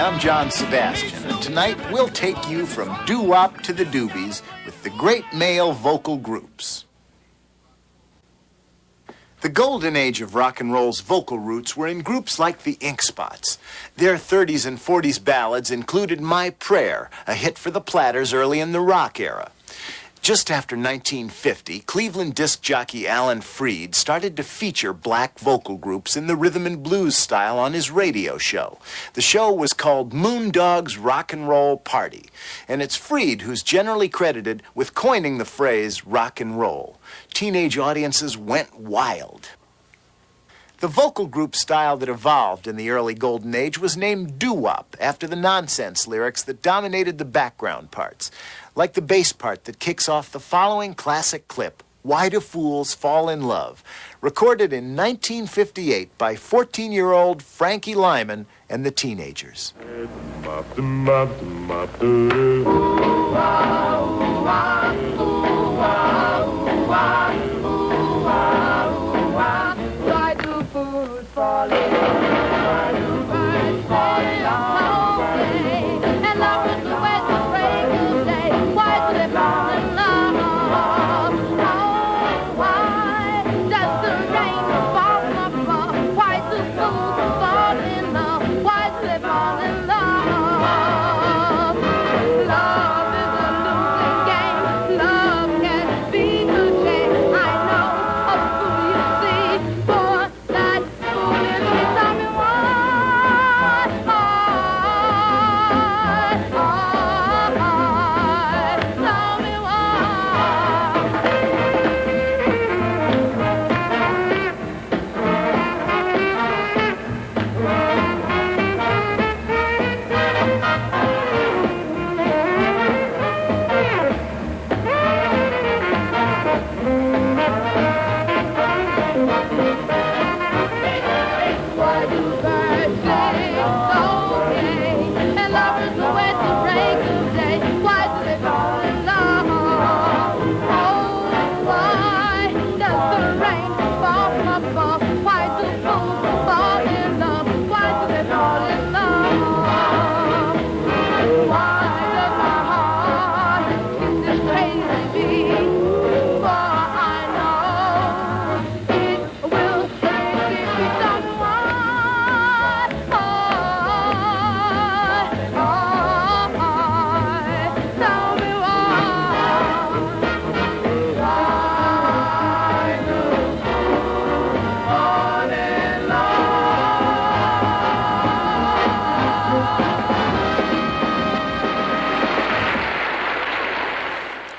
I'm John Sebastian, and tonight we'll take you from doo-wop to the doobies with the great male vocal groups. The golden age of rock and roll's vocal roots were in groups like the Ink Spots. Their 30s and 40s ballads included My Prayer, a hit for the Platters early in the rock era. Just after 1950, Cleveland disc jockey Alan Freed started to feature black vocal groups in the rhythm and blues style on his radio show. The show was called Moondog's Rock and Roll Party, and it's Freed who's generally credited with coining the phrase rock and roll. Teenage audiences went wild. The vocal group style that evolved in the early golden age was named doo-wop, after the nonsense lyrics that dominated the background parts, like the bass part that kicks off the following classic clip, Why Do Fools Fall in Love, recorded in 1958 by 14-year-old Frankie Lymon and the Teenagers.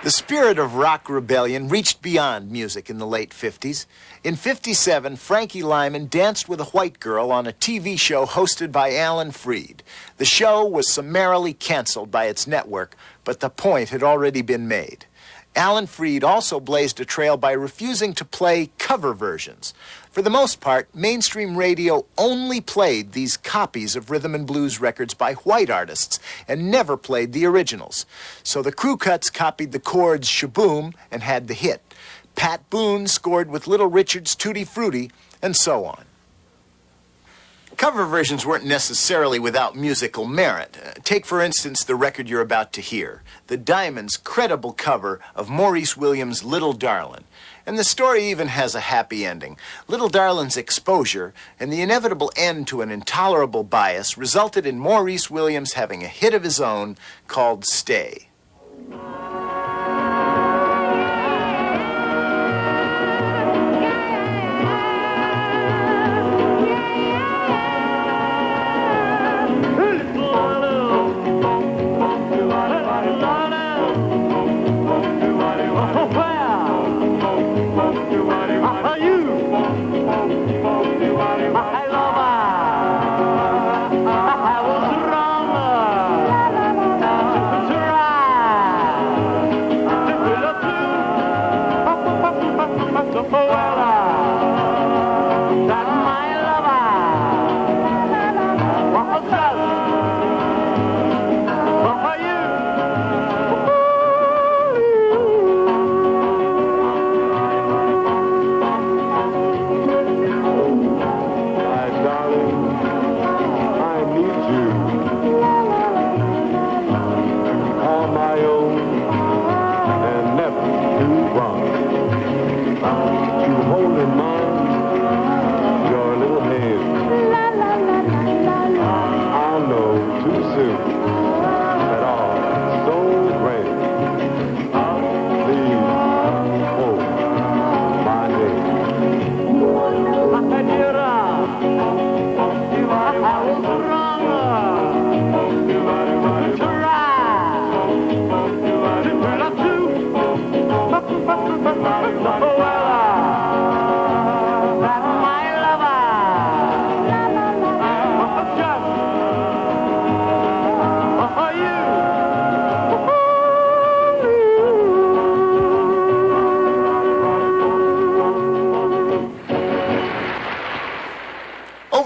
The spirit of rock rebellion reached beyond music in the late 50s. In 57, Frankie Lymon danced with a white girl on a TV show hosted by Alan Freed. The show was summarily canceled by its network, but the point had already been made. Alan Freed also blazed a trail by refusing to play cover versions. For the most part, mainstream radio only played these copies of rhythm and blues records by white artists and never played the originals. So the crew cuts copied the chords Shaboom and had the hit. Pat Boone scored with Little Richard's Tutti Frutti, and so on. Cover versions weren't necessarily without musical merit. Take, for instance, the record you're about to hear, the Diamonds' credible cover of Maurice Williams' Little Darlin'. And the story even has a happy ending. Little Darlin's exposure and the inevitable end to an intolerable bias resulted in Maurice Williams having a hit of his own called Stay.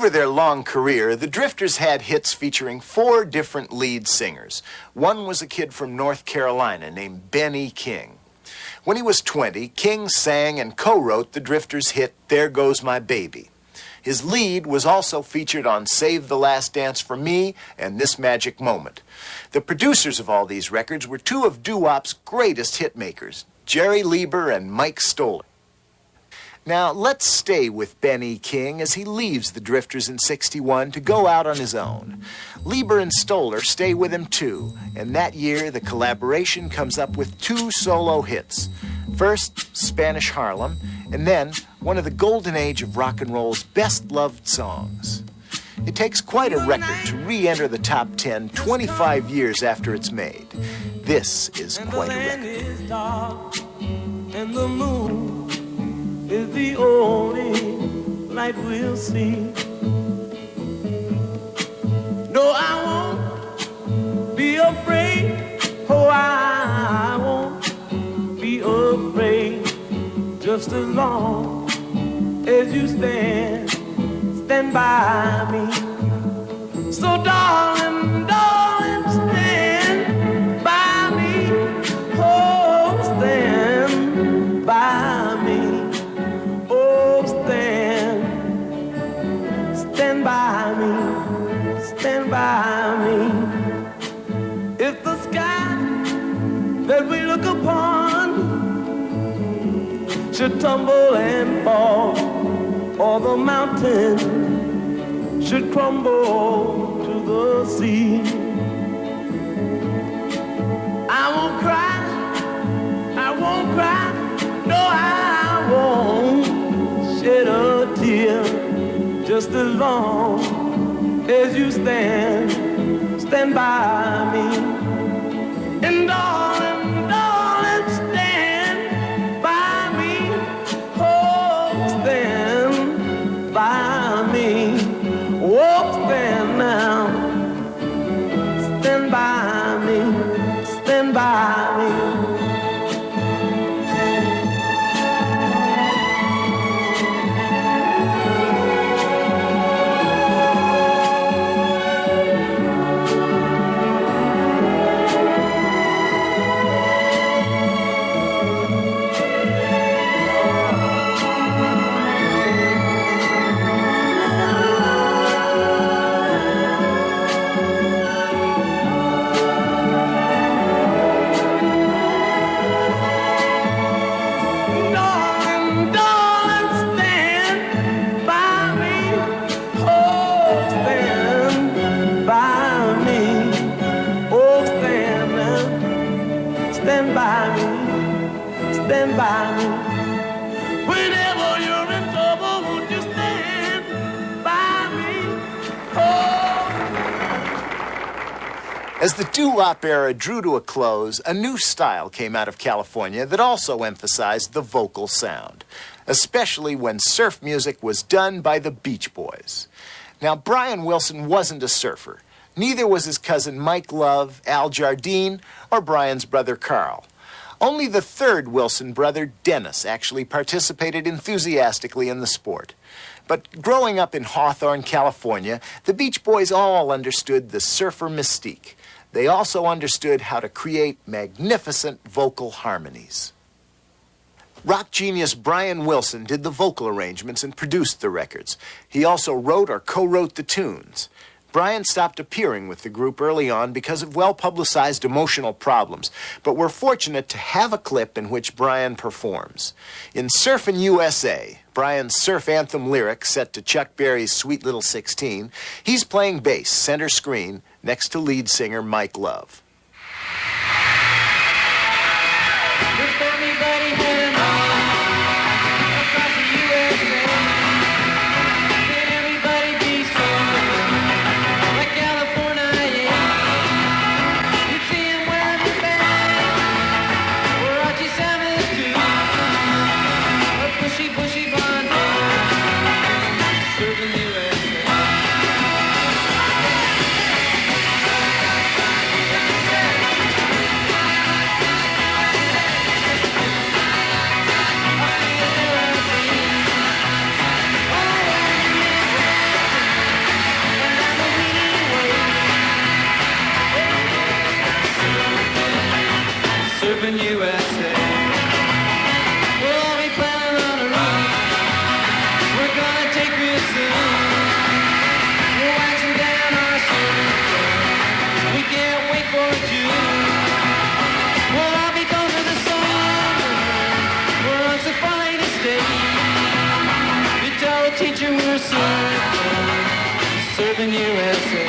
Over their long career, the Drifters had hits featuring 4 different lead singers. One was a kid from North Carolina named Benny King. When he was 20, King sang and co-wrote the Drifters' hit, There Goes My Baby. His lead was also featured on Save the Last Dance for Me and This Magic Moment. The producers of all these records were 2 of doo-wop's greatest hitmakers, Jerry Leiber and Mike Stoller. Now, let's stay with Benny King as he leaves the Drifters in '61 to go out on his own. Leiber and Stoller stay with him too, and that year the collaboration comes up with 2 solo hits. First, Spanish Harlem, and then one of the golden age of rock and roll's best-loved songs. It takes quite a record to re-enter the top 10 25 years after it's made. This is quite a record. Is dark, and the moon is the only light we'll see. No, I won't be afraid. Oh, I won't be afraid. Just as long as you stand by me. So darling, darling, stand by me. Oh, stand by me. Oh, stand by me. Stand by me. If the sky that we look upon should tumble and fall, or the mountain should crumble to the sea, I won't cry, I won't cry, no, I won't shed a tear, just as long as you stand by me. And darling, darling, stand by me. Oh, stand by me. Oh, stand now. Stand by me. Stand by me. Stand by me. Whenever you're in trouble, won't you stand by me? Oh. As the doo-wop era drew to a close, a new style came out of California that also emphasized the vocal sound, especially when surf music was done by the Beach Boys. Now, Brian Wilson wasn't a surfer. Neither was his cousin Mike Love, Al Jardine, or Brian's brother Carl. Only the third Wilson brother, Dennis, actually participated enthusiastically in the sport. But growing up in Hawthorne, California, the Beach Boys all understood the surfer mystique. They also understood how to create magnificent vocal harmonies. Rock genius Brian Wilson did the vocal arrangements and produced the records. He also wrote or co-wrote the tunes. Brian stopped appearing with the group early on because of well-publicized emotional problems, but we're fortunate to have a clip in which Brian performs. In Surfin' U.S.A., Brian's surf anthem lyric set to Chuck Berry's Sweet Little 16, he's playing bass center screen next to lead singer Mike Love. we're surfing U.S.A.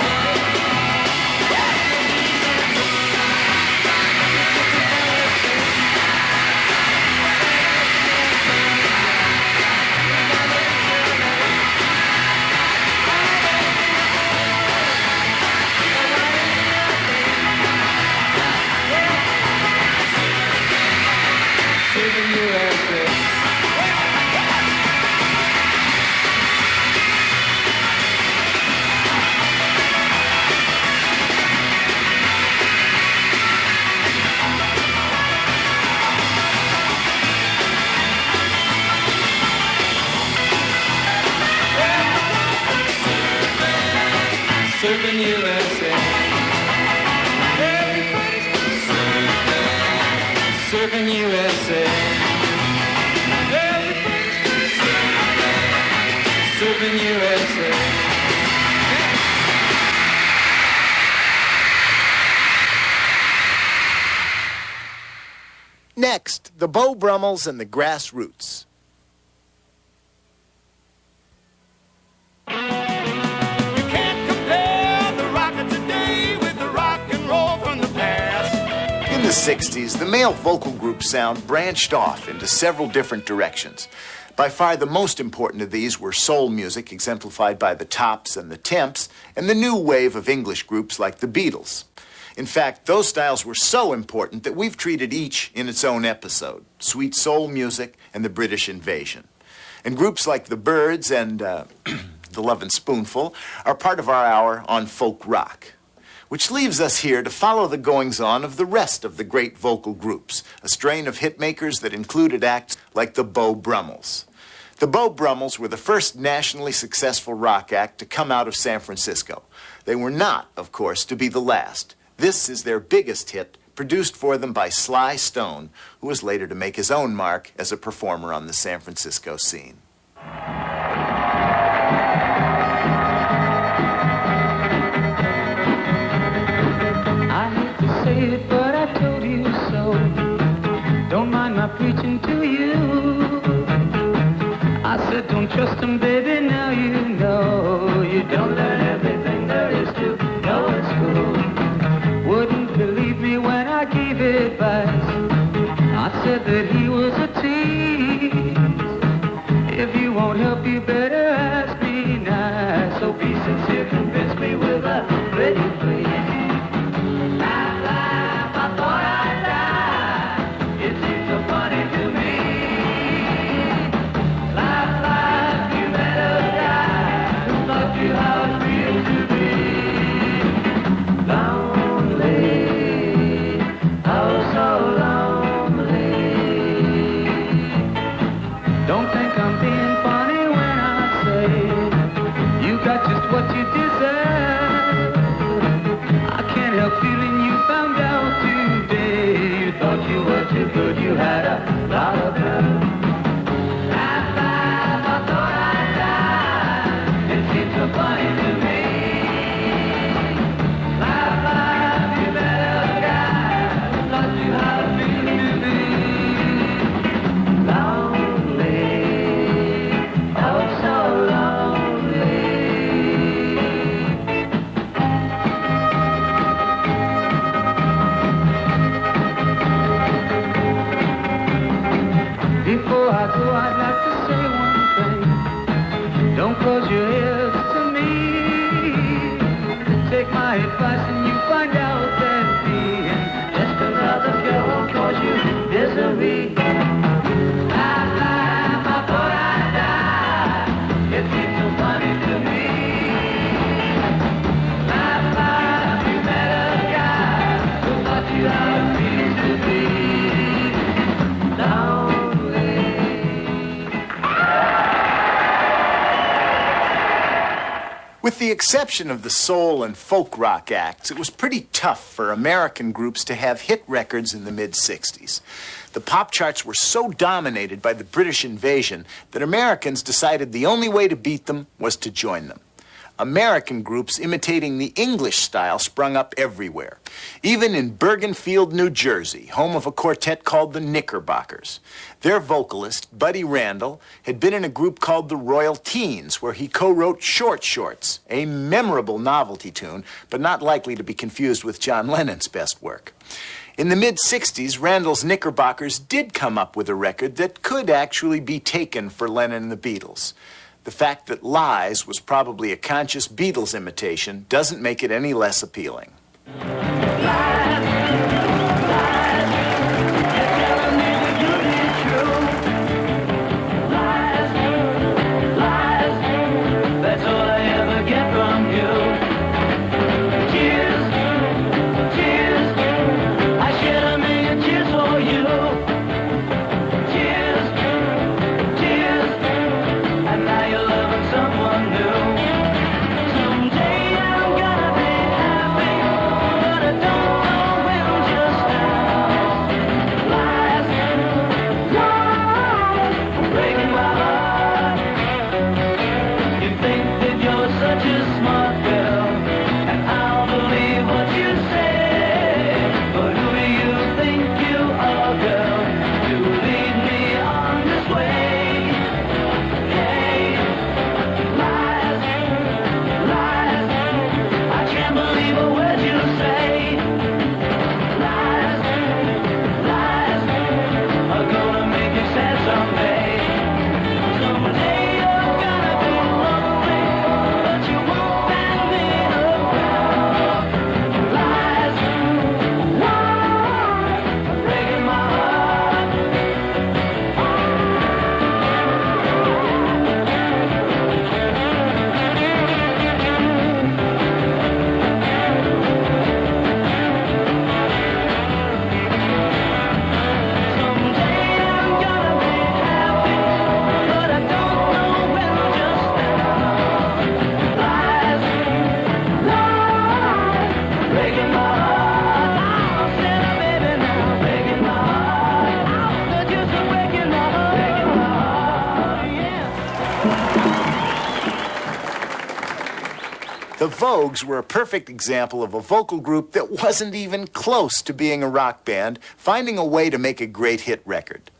Surfing U.S.A. Everybody's surfing U.S.A. Everybody's surfing U.S.A. Next, the Beau Brummels and the Grassroots. In the 60s, the male vocal group sound branched off into several different directions. By far the most important of these were soul music, exemplified by the Tops and the Temps, and the new wave of English groups like the Beatles. In fact, those styles were so important that we've treated each in its own episode: sweet soul music and the British invasion. And groups like the Byrds and the Lovin' Spoonful are part of our hour on folk rock. Which leaves us here to follow the goings-on of the rest of the great vocal groups, a strain of hitmakers that included acts like the Beau Brummels. The Beau Brummels were the first nationally successful rock act to come out of San Francisco. They were not, of course, to be the last. This is their biggest hit, produced for them by Sly Stone, who was later to make his own mark as a performer on the San Francisco scene. But I told you so. Don't mind my preaching to you. I said don't trust him, baby, now you know. You don't learn everything there is to know at school. Wouldn't believe me when I gave advice. I said that he was a tease. If you won't help, you better ask me nice. So be sincere, convince me with a pretty please. You had a lot of love. Laugh, laugh, I thought I'd die. It seemed so funny to me. Laugh, laugh, you met a guy who taught you how to feel to be lonely. Oh, so before I go, I'd like to say one thing. Don't close your ears to me. Take my advice and you find out that being just another girl won't cause you misery. Laugh, laugh, I thought I'd die. It seems so funny to me. Laugh, laugh, you met a guy who taught you how it feels to be lonely. With the exception of the soul and folk rock acts, it was pretty tough for American groups to have hit records in the mid-60s. The pop charts were so dominated by the British invasion that Americans decided the only way to beat them was to join them. American groups imitating the English style sprung up everywhere. Even in Bergenfield, New Jersey, home of a quartet called the Knickerbockers. Their vocalist, Buddy Randall, had been in a group called the Royal Teens, where he co-wrote Short Shorts, a memorable novelty tune, but not likely to be confused with John Lennon's best work. In the mid-'60s, Randall's Knickerbockers did come up with a record that could actually be taken for Lennon and the Beatles. The fact that Lies was probably a conscious Beatles imitation doesn't make it any less appealing. The Vogues were a perfect example of a vocal group that wasn't even close to being a rock band, finding a way to make a great hit record.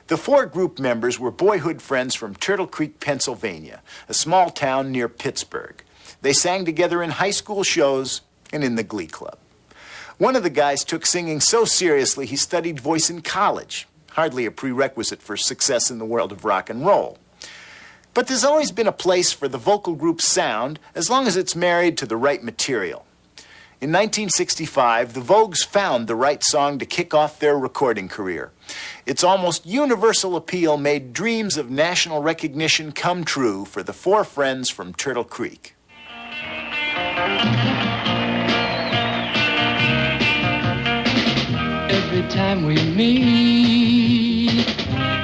The four group members were boyhood friends from Turtle Creek, Pennsylvania, a small town near Pittsburgh. They sang together in high school shows and in the Glee Club. One of the guys took singing so seriously he studied voice in college, hardly a prerequisite for success in the world of rock and roll. But there's always been a place for the vocal group's sound as long as it's married to the right material. In 1965, the Vogues found the right song to kick off their recording career. Its almost universal appeal made dreams of national recognition come true for the four friends from Turtle Creek. Every time we meet,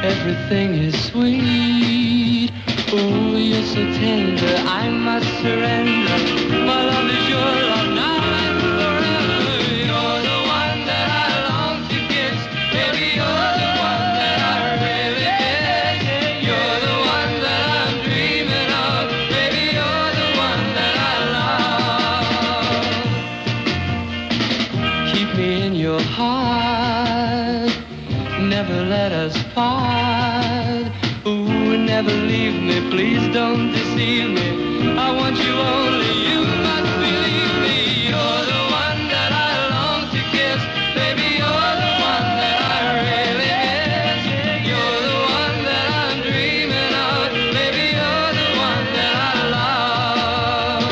everything is sweet. Oh, you're so tender, I must surrender. My love is your love now and forever. You're the one that I long to kiss. Baby, you're the one that I really miss. You're the one that I'm dreaming of. Baby, you're the one that I love. Keep me in your heart. Never let us part. Ooh, never leave me, please don't deceive me. I want you only, you must believe me. You're the one that I long to kiss. Baby, you're the one that I really miss. You're the one that I'm dreaming of. Baby, you're the one that I love.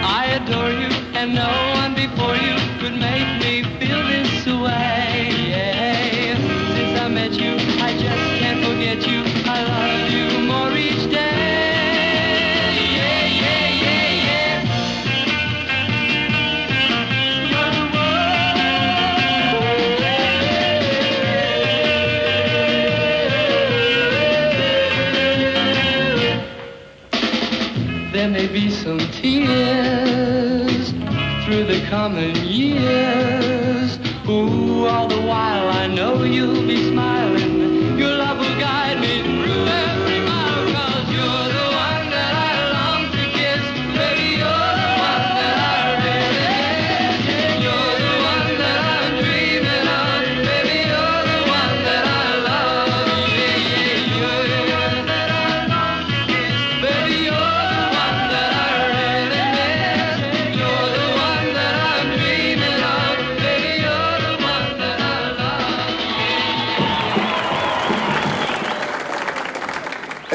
I adore you, and no one before you could make me feel this way. Yeah. Since I met you, I just can't forget you. I love you more each day. Yeah, yeah, yeah, yeah. You're the one. There may be some tears through the coming years. Ooh, all the while I know you'll be smiling. Your love will guide me through every mile, 'cause you're the one that I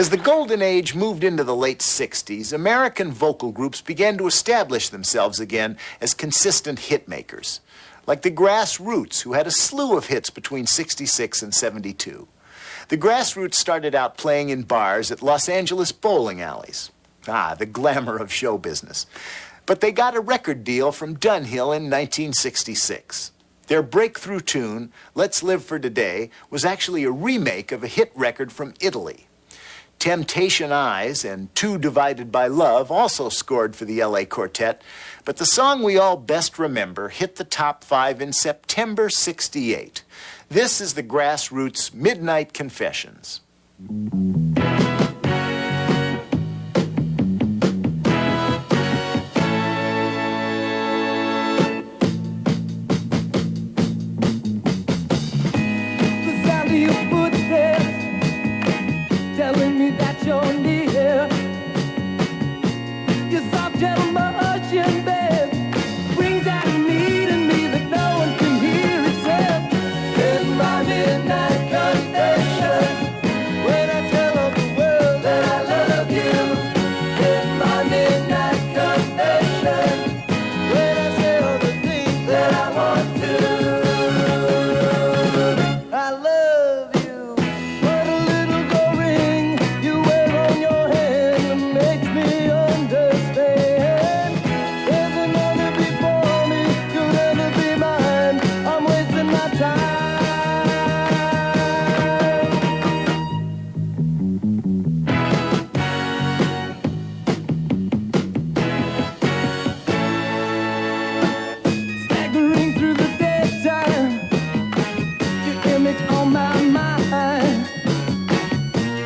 As the golden age moved into the late 60s, American vocal groups began to establish themselves again as consistent hit makers, like the Grassroots, who had a slew of hits between 66 and 72. The Grassroots started out playing in bars at Los Angeles bowling alleys. Ah, the glamour of show business. But they got a record deal from Dunhill in 1966. Their breakthrough tune, Let's Live for Today, was actually a remake of a hit record from Italy. Temptation Eyes and Two Divided by Love also scored for the LA Quartet, but the song we all best remember hit the top 5 in September '68. This is the Grassroots' Midnight Confessions. Telling me that you're near. Your soft, gentle motion, babe, brings out a need in me that no one can hear except in my midnight confession. When I tell all the world that I love you, in my midnight confession. When I say all the things that I want to, I love you. What a little gold ring you wear on your hand that makes me understand. There's another before me, you'll never be mine. I'm wasting my time. Staggering through the daytime, your image on my mind.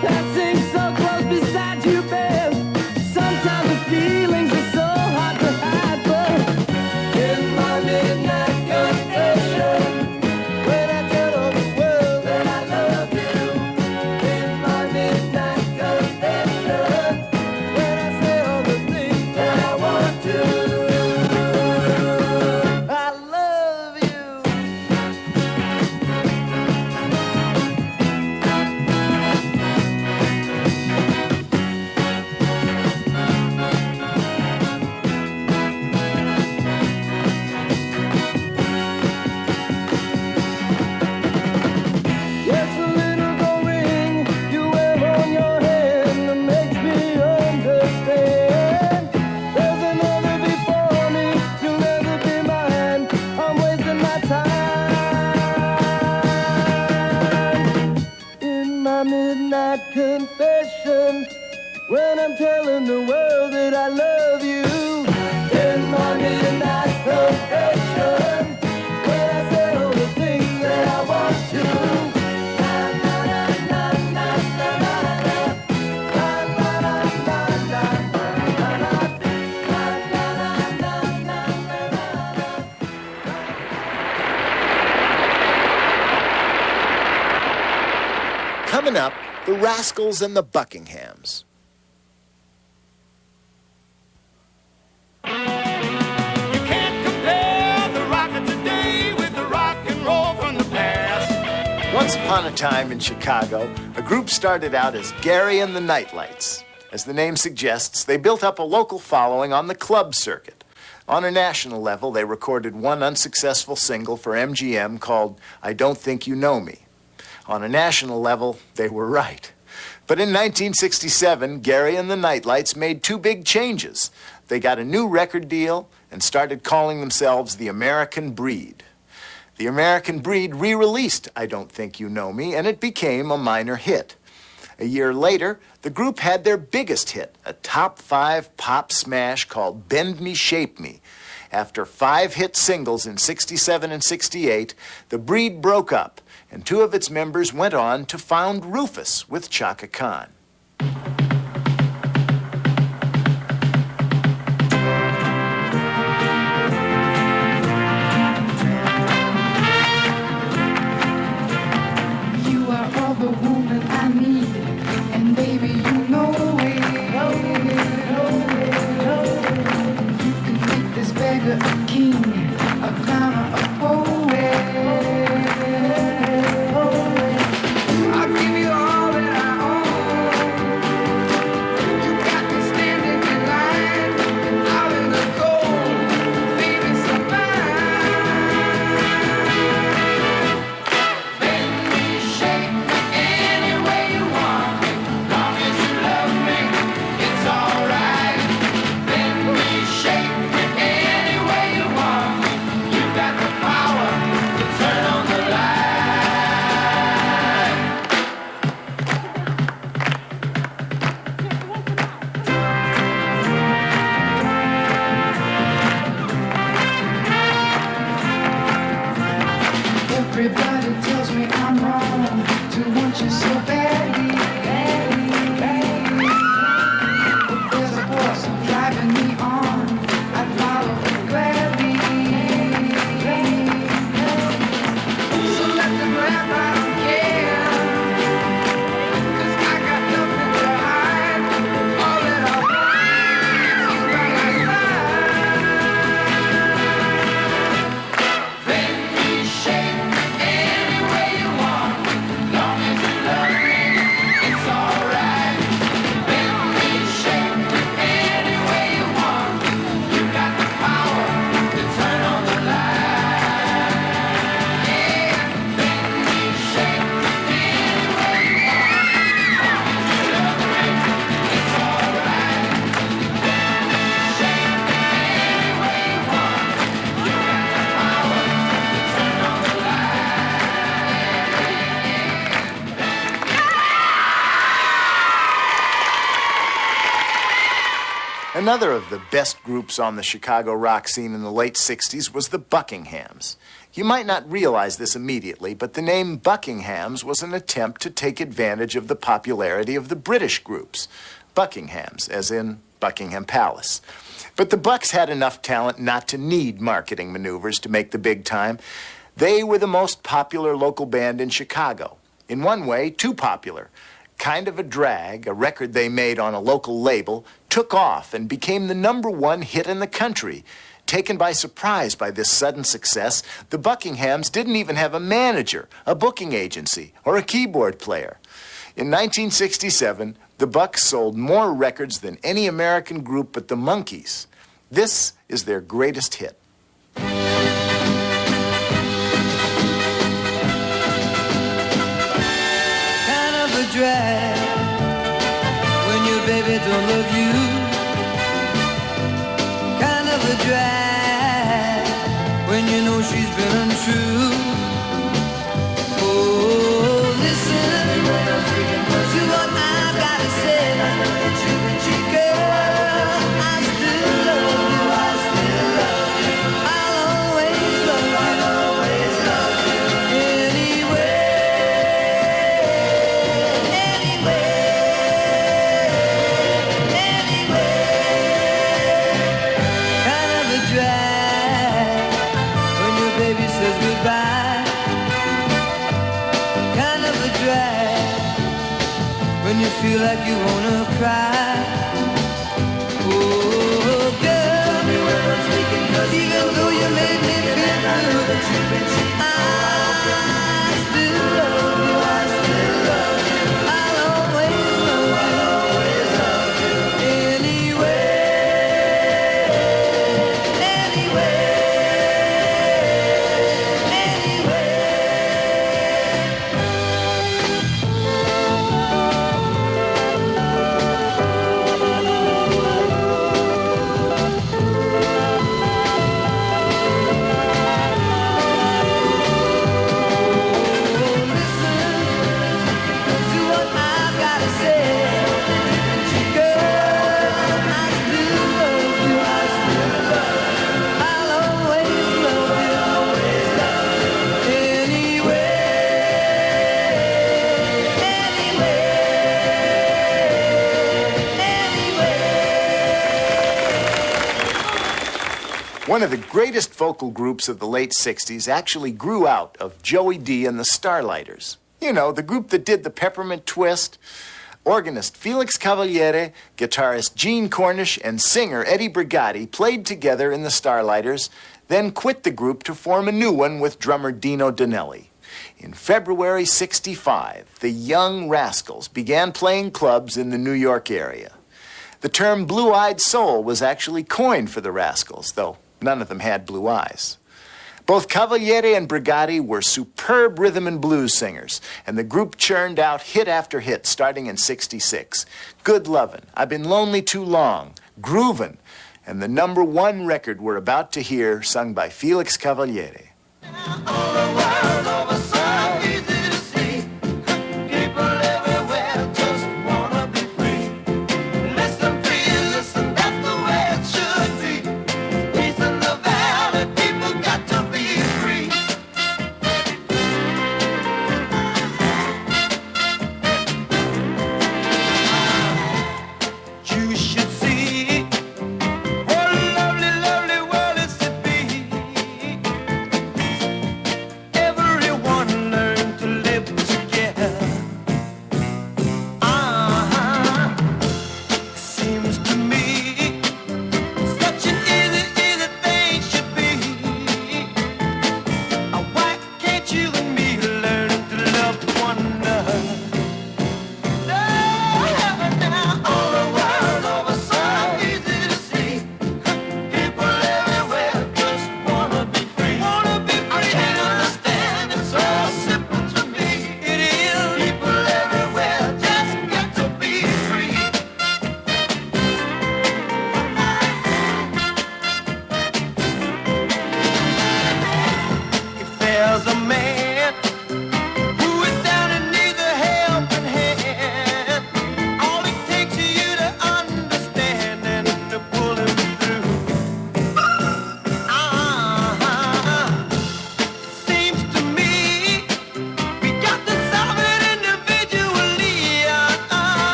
Passing so close beside you, babe. Sometimes the feelings are so hard to hide, but in my midnight confession, when I tell all the world that I love you, in my midnight confession, when I say all the things that I want to, I love you. Yes, a little gold ring you wear on your hand that makes me understand. There's another before me, you'll never be mine. I'm wasting my time. In my midnight confession, when I'm telling the world that I love you. In my midnight confession, when I say all the things that I want to. Na, na, na, na, na, na, na, na. Na, na, na, na, na, na, na, na, na, na, na. Coming up, the Rascals and the Buckinghams. You can't compare the rock of today with the rock and roll from the past. Once upon a time in Chicago, a group started out as Gary and the Nightlights. As the name suggests, they built up a local following on the club circuit. On a national level, they recorded one unsuccessful single for MGM called I Don't Think You Know Me. On a national level, they were right. But in 1967, Gary and the Nightlights made two big changes. They got a new record deal and started calling themselves the American Breed. The American Breed re-released I Don't Think You Know Me, and it became a minor hit. A year later, the group had their biggest hit, a top 5 pop smash called Bend Me, Shape Me. After 5 hit singles in 67 and 68, the Breed broke up, and 2 of its members went on to found Rufus with Chaka Khan. You are all the woman I need, and baby, you know it. You can make this beggar a king, a clown, or a poet. I'll give you all that I own. want you so badly, badly, badly. If there's a force driving me on, I'd follow gladly, gladly. So let them laugh, I don't care, 'cause I got nothing to hide. All that I want is by my side. Bend me, shake any way you want, long as you love me, it's alright. Bend me, shake any way you want, you got the power to turn on the light. Yeah, bend me, shake any way you want, long as you love me, it's alright. Bend me, shake any way you want, you got the power to turn on the light. Another of the best groups on the Chicago rock scene in the late 60s was the Buckinghams. You might not realize this immediately, but the name Buckinghams was an attempt to take advantage of the popularity of the British groups. Buckinghams, as in Buckingham Palace. But the Bucks had enough talent not to need marketing maneuvers to make the big time. They were the most popular local band in Chicago. In one way, too popular. Kind of a Drag, a record they made on a local label, took off and became the #1 hit in the country. Taken by surprise by this sudden success, the Buckinghams didn't even have a manager, a booking agency, or a keyboard player. In 1967, the Bucks sold more records than any American group but the Monkees. This is their greatest hit. Kind of a drag when your baby don't love you. Kind of a drag when you know she's been untrue. Oh, listen to what I've got to say. Girl, I still love you. I still love you. I'll always love you. I'll always love you. Anyway, anyway, anyway. Kind of a drag when your baby says goodbye. Kind of a drag when you feel like you wanna cry. Oh, girl, even though you made me feel blue, I still love you. I still love you. I'll always love you. Anyway, anyway, anyway. One of the greatest vocal groups of the late 60s actually grew out of Joey D and the Starlighters. You know, the group that did the Peppermint Twist. Organist Felix Cavaliere, guitarist Gene Cornish, and singer Eddie Brigatti played together in the Starlighters, then quit the group to form a new one with drummer Dino Donnelly. In February '65, the young Rascals began playing clubs in the New York area. The term blue-eyed soul was actually coined for the Rascals, though none of them had blue eyes. Both Cavaliere and Brigatti were superb rhythm and blues singers, and the group churned out hit after hit starting in '66. Good Lovin', I've Been Lonely Too Long, Groovin', and the #1 record we're about to hear sung by Felix Cavaliere. All the world over so easy to see. People everywhere just wanna be free. Listen, please, listen, that's the way it should be. Peace in the valley, people got to be free.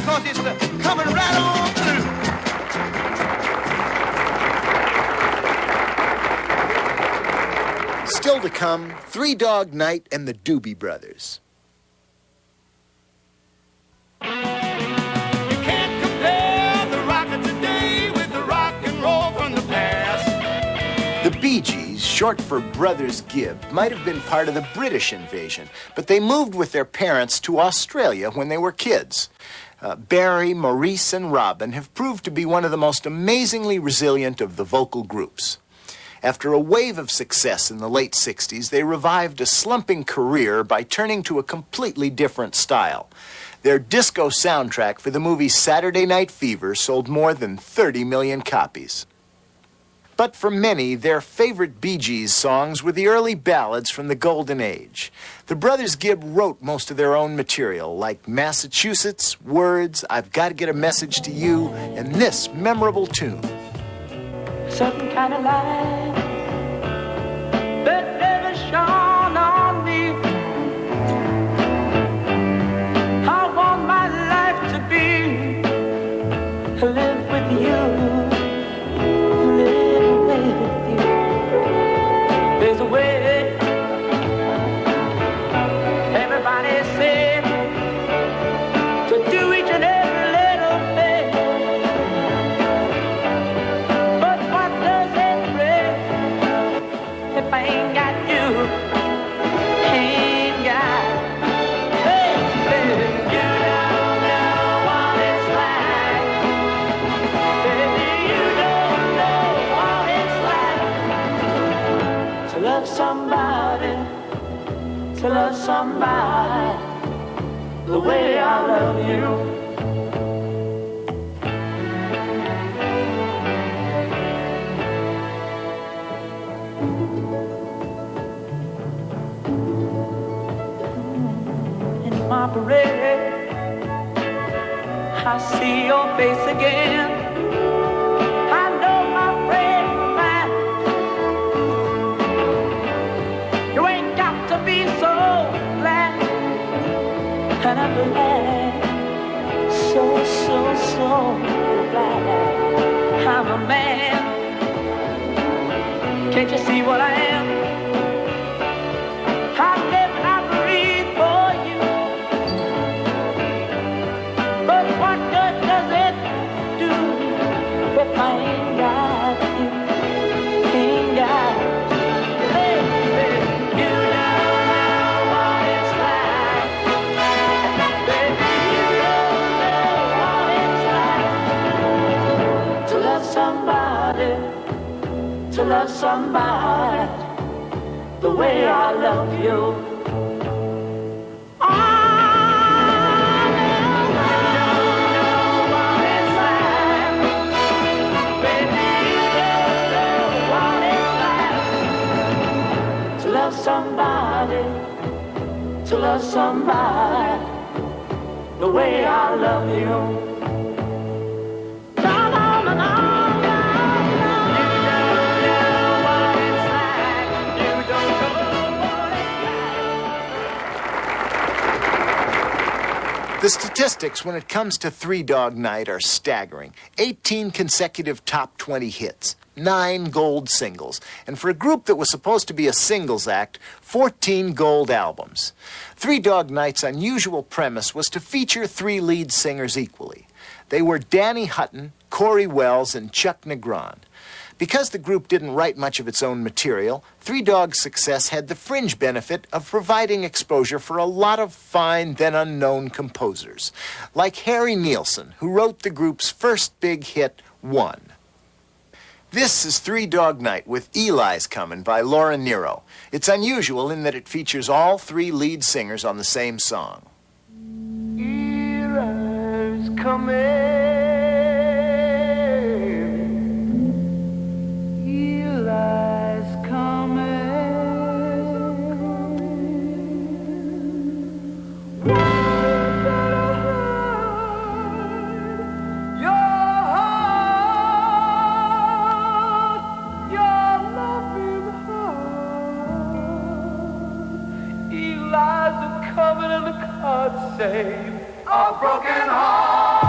'cause it's coming right on through. Still to come, Three Dog Night and the Doobie Brothers. You can't compare the rock of today with the rock and roll from the past. The Bee Gees, short for Brothers Gibb, might have been part of the British invasion, but they moved with their parents to Australia when they were kids. Barry, Maurice, and Robin have proved to be one of the most amazingly resilient of the vocal groups. After a wave of success in the late 60s, they revived a slumping career by turning to a completely different style. Their disco soundtrack for the movie Saturday Night Fever sold more than 30 million copies. But for many, their favorite Bee Gees songs were the early ballads from the Golden Age. The Brothers Gibb wrote most of their own material, like Massachusetts, Words, I've Got to Get a Message to You, and this memorable tune. Certain kind of light that never shone on me. I want my life to be live with you, live with you. There's a way everybody said to do each and every little thing. If I ain't got you, ain't got, baby, you don't know what it's like. Baby, you don't know what it's like to love somebody the way I love you. My parade, I see your face again. I know my friend mine. You ain't got to be so glad, and I'm glad, so glad I'm a man. Can't you see what I am? I live and I breathe for you. But what good does it do if I ain't got you? Ain't got you, baby. You don't know what it's like. Baby, you don't know what it's like to love somebody the way I love you. To love somebody the way I love you. No, no, no, no, no, no. You don't know what it's like. You don't know what it's like. The statistics when it comes to Three Dog Night are staggering. 18 consecutive top 20 hits. 9 gold singles, and for a group that was supposed to be a singles act, 14 gold albums. Three Dog Night's unusual premise was to feature 3 lead singers equally. They were Danny Hutton, Corey Wells, and Chuck Negron. Because the group didn't write much of its own material, Three Dog's success had the fringe benefit of providing exposure for a lot of fine, then unknown composers, like Harry Nilsson, who wrote the group's first big hit, One. This is Three Dog Night with Eli's Comin' by Laura Nyro. It's unusual in that it features all 3 lead singers on the same song. Eli's coming. Eli's coming. Coming and the cards say a broken heart.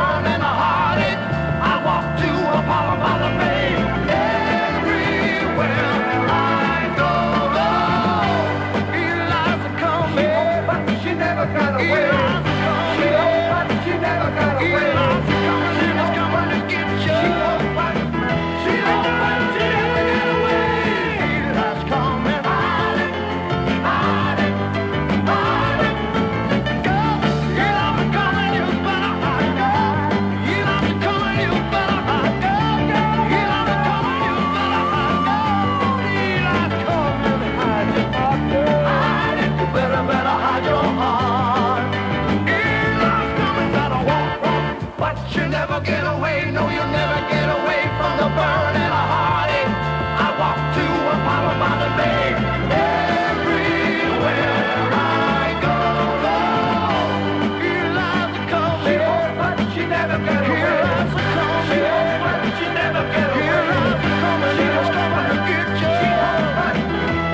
burn and the heartache. I walk to Apollo by the bay. Everywhere I go, Eliza coming, but she never got away. Eliza coming, but she never got away. Eliza coming, she's coming to get you. She knows what she never got away. Eliza's coming, hiding, hiding, hiding. Go, Eliza coming, you better hide. Go, Eliza coming, you better hide. Go, Eliza coming, you better hide. Go, Eliza coming, hide your heart. Hide it, you better hide your heart. Eliza's coming, better walk, but you never get away. No, you never get away from the burn and the heartache. I walk to Apollo by the bay. Everywhere I go, Eliza coming, but she never get away. Eliza coming, but she never get away. Eliza coming, she's coming to get you.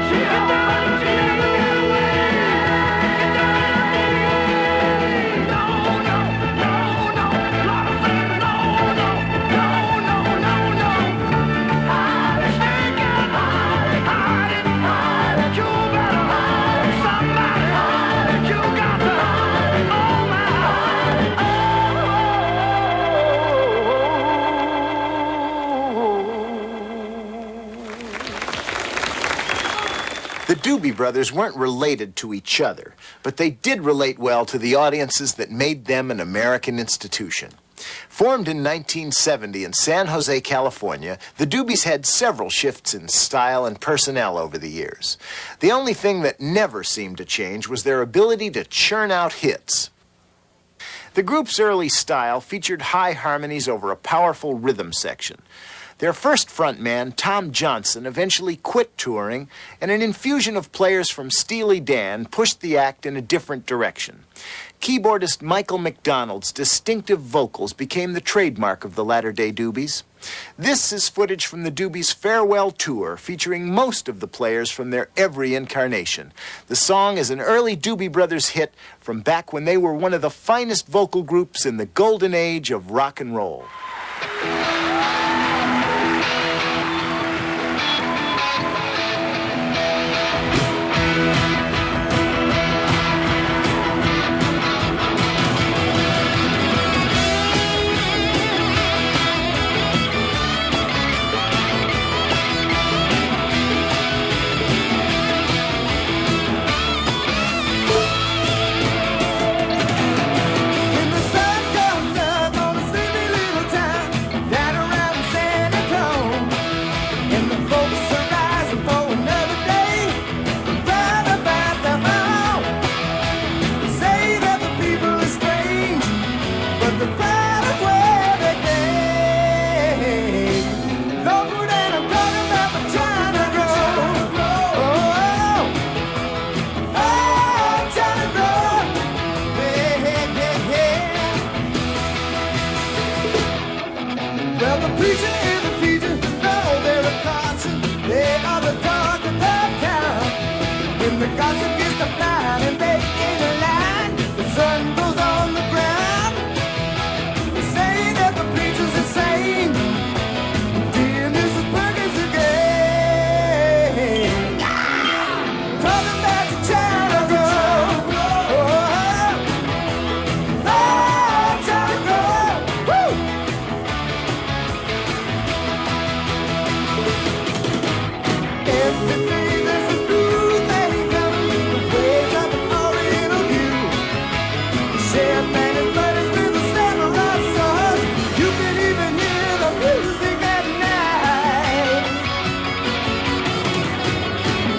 She never get away. No, no, no, no. Lord, I said no, no, no, no, no, no. Hide it, hide it, hide it, hide it. You better hide it. Somebody hide it. You got to hide it. Oh, my. The Doobie Brothers weren't related to each other, but they did relate well to the audiences that made them an American institution. Formed in 1970 in San Jose, California, the Doobies had several shifts in style and personnel over the years. The only thing that never seemed to change was their ability to churn out hits. The group's early style featured high harmonies over a powerful rhythm section. Their first frontman, Tom Johnson, eventually quit touring, and an infusion of players from Steely Dan pushed the act in a different direction. Keyboardist Michael McDonald's distinctive vocals became the trademark of the latter-day Doobies. This is footage from the Doobies' farewell tour, featuring most of the players from their every incarnation. The song is an early Doobie Brothers hit from back when they were one of the finest vocal groups in the golden age of rock and roll. When the sun comes up on a sleepy little town right around San Antonio, and the folks are rising for another day, right about the home. They say that the people are strange, but they're proud of where they came. Lord, and I'm talking about the China Road. Oh, China Road. Well, the preacher and the teacher know they're a caution. They are the talk of the town. When the gossip gets to flying and they in a line, the sun goes on the ground. They say that the preacher's insane. Dear Mrs. Perkins again. Talking about the China Road. Oh, China Road. Woo! Every day there's a new thing coming, the waves of an oriental view. Champagne and buddies with the samurai swords. You can even hear the music at night.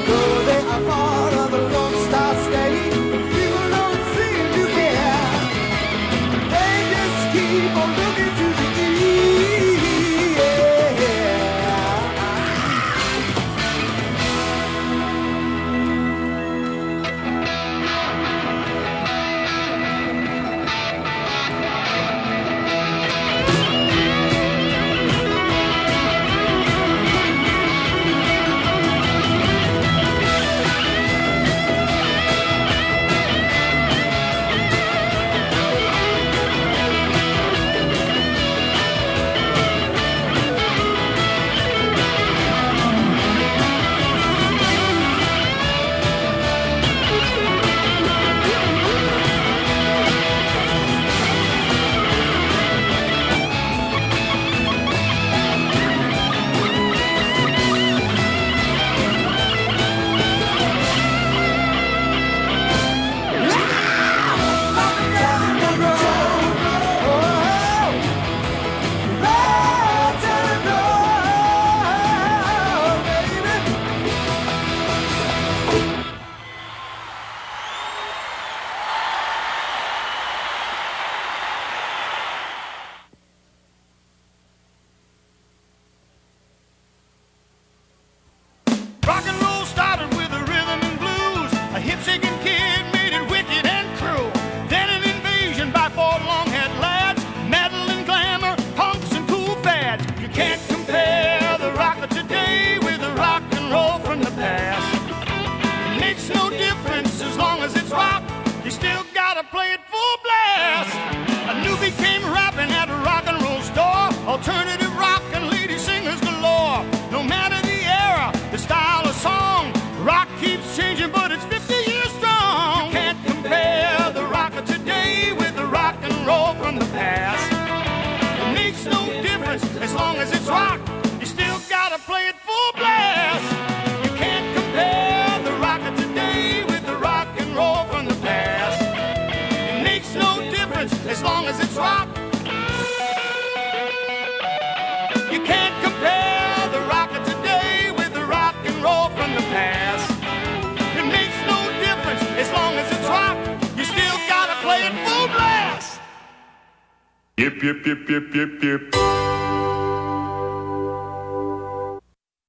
Though they are part of the Lone Star State, people don't seem to care. They just keep on looking to the east. Rock and roll started with a rhythm and blues. A hip-shaking kid made it wicked and cruel. Then an invasion by four long-haired lads, metal and glamour, punks and cool fads. You can't compare the rock of today with the rock and roll from the past. It makes no difference as long as it's rock. You still gotta play it full blast. A newbie came rapping at a rock and roll store. Alternative rock and lady singers galore. No matter the era, the style of song, rock keeps changing, but it's 50 years strong. You can't compare the rock of today with the rock and roll from the past. It makes no difference as long as it's rock. You still gotta play it full blast. You can't compare the rock of today with the rock and roll from the past. It makes no difference as long as it's rock. You can't compare the rock of today with the rock and roll from the past. It makes no difference as long as it's rock. You still gotta play it full blast. Yip, yip, yip, yip, yip, yip.